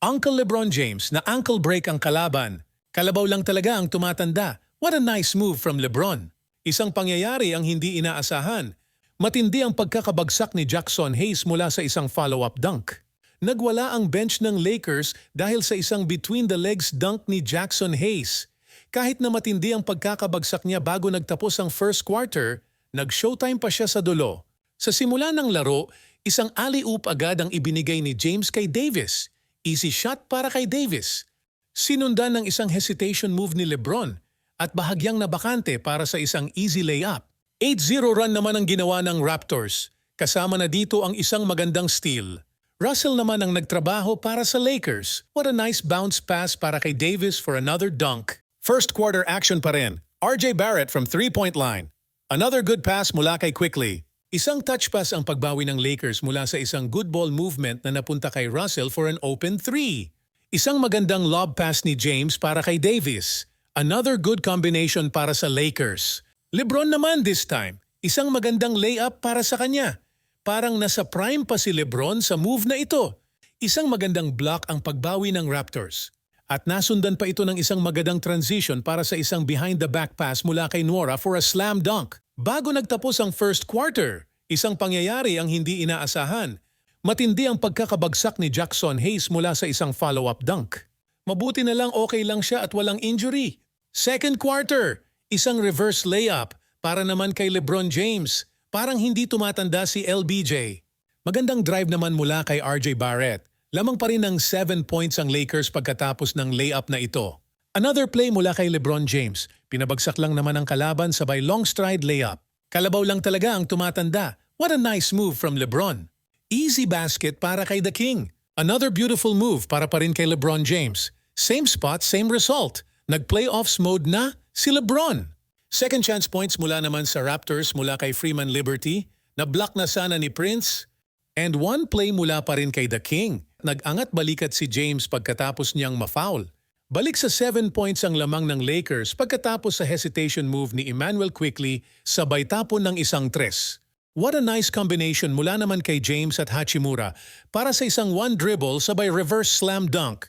Uncle LeBron James na ankle break ang kalaban. Kalabaw lang talaga ang tumatanda. What a nice move from LeBron. Isang pangyayari ang hindi inaasahan. Matindi ang pagkakabagsak ni Jackson Hayes mula sa isang follow-up dunk. Nagwala ang bench ng Lakers dahil sa isang between-the-legs dunk ni Jackson Hayes. Kahit na matindi ang pagkakabagsak niya bago nagtapos ang first quarter, nag-showtime pa siya sa dulo. Sa simula ng laro, isang alley-oop agad ang ibinigay ni James kay Davis. Easy shot para kay Davis. Sinundan ng isang hesitation move ni LeBron at bahagyang nabakante para sa isang easy layup. 8-0 run naman ang ginawa ng Raptors. Kasama na dito ang isang magandang steal. Russell naman ang nagtrabaho para sa Lakers. What a nice bounce pass para kay Davis for another dunk. First quarter action pa rin. RJ Barrett from three-point line. Another good pass mula kay Quickley. Isang touch pass ang pagbawi ng Lakers mula sa isang good ball movement na napunta kay Russell for an open three. Isang magandang lob pass ni James para kay Davis. Another good combination para sa Lakers. LeBron naman this time. Isang magandang layup para sa kanya. Parang nasa prime pa si LeBron sa move na ito. Isang magandang block ang pagbawi ng Raptors. At nasundan pa ito ng isang magandang transition para sa isang behind-the-back pass mula kay Nwora for a slam dunk. Bago nagtapos ang first quarter, isang pangyayari ang hindi inaasahan. Matindi ang pagkakabagsak ni Jackson Hayes mula sa isang follow-up dunk. Mabuti na lang okay lang siya at walang injury. Second quarter, isang reverse layup para naman kay LeBron James. Parang hindi tumatanda si LBJ. Magandang drive naman mula kay RJ Barrett. Lamang pa rin ng 7 points ang Lakers pagkatapos ng layup na ito. Another play mula kay LeBron James. Pinabagsak lang naman ang kalaban sabay long stride layup. Kalabaw lang talaga ang tumatanda. What a nice move from LeBron. Easy basket para kay The King. Another beautiful move para pa rin kay LeBron James. Same spot, same result. Nag-playoffs mode na si LeBron. Second chance points mula naman sa Raptors mula kay Freeman Liberty. Na-block na sana ni Prince. And one play mula pa rin kay The King. Nag-angat balikat si James pagkatapos niyang ma-foul. Balik sa 7 points ang lamang ng Lakers pagkatapos sa hesitation move ni Immanuel Quickley sabay tapon ng isang tres. What a nice combination mula naman kay James at Hachimura para sa isang one dribble sabay reverse slam dunk.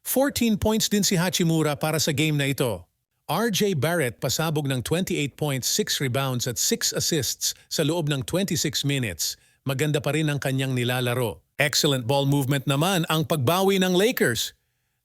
14 points din si Hachimura para sa game na ito. RJ Barrett pasabog ng 28 points, 6 rebounds at 6 assists sa loob ng 26 minutes. Maganda pa rin ang kanyang nilalaro. Excellent ball movement naman ang pagbawi ng Lakers.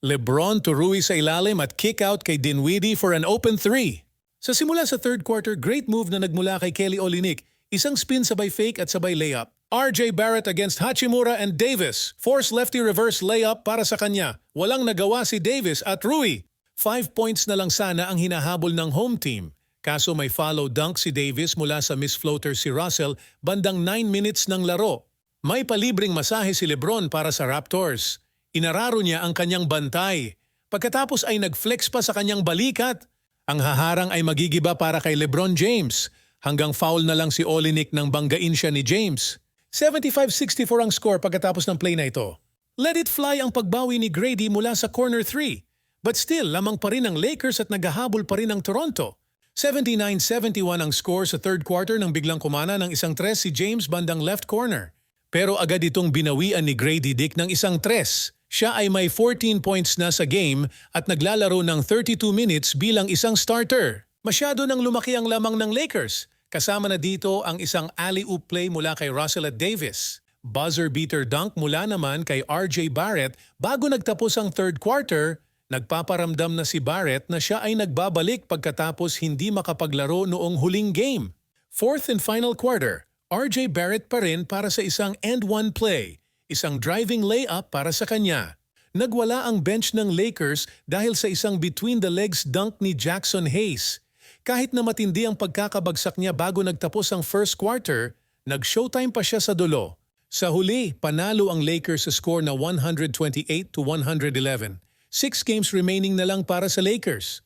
LeBron to Rui sa ilalim at kick out kay Dinwiddie for an open three. Sa simula sa third quarter, great move na nagmula kay Kelly Olynyk. Isang spin sabay fake at sabay layup. RJ Barrett against Hachimura and Davis. Force lefty reverse layup para sa kanya. Walang nagawa si Davis at Rui. 5 points na lang sana ang hinahabol ng home team. Kaso may follow dunk si Davis mula sa miss floater si Russell bandang 9 minutes ng laro. May palibreng masahe si LeBron para sa Raptors. Inararo niya ang kanyang bantay. Pagkatapos ay nag-flex pa sa kanyang balikat. Ang haharang ay magigiba para kay LeBron James. Hanggang foul na lang si Olynyk nang banggain siya ni James. 75-64 ang score pagkatapos ng play na ito. Let it fly ang pagbawi ni Grady mula sa corner 3. But still, lamang pa rin ang Lakers at naghahabol pa rin ang Toronto. 79-71 ang score sa third quarter nang biglang kumana ng isang tres si James bandang left corner. Pero agad itong binawian ni Grady Dick ng isang tres. Siya ay may 14 points na sa game at naglalaro ng 32 minutes bilang isang starter. Masyado nang lumaki ang lamang ng Lakers. Kasama na dito ang isang alley-oop play mula kay Russell at Davis. Buzzer beater dunk mula naman kay RJ Barrett bago nagtapos ang third quarter. Nagpaparamdam na si Barrett na siya ay nagbabalik pagkatapos hindi makapaglaro noong huling game. Fourth and final quarter, RJ Barrett pa rin para sa isang and-one play. Isang driving layup para sa kanya. Nagwala ang bench ng Lakers dahil sa isang between-the-legs dunk ni Jackson Hayes. Kahit na matindi ang pagkakabagsak niya bago nagtapos ang first quarter, nag-showtime pa siya sa dulo. Sa huli, panalo ang Lakers sa score na 128-111. 6 games remaining na lang para sa Lakers.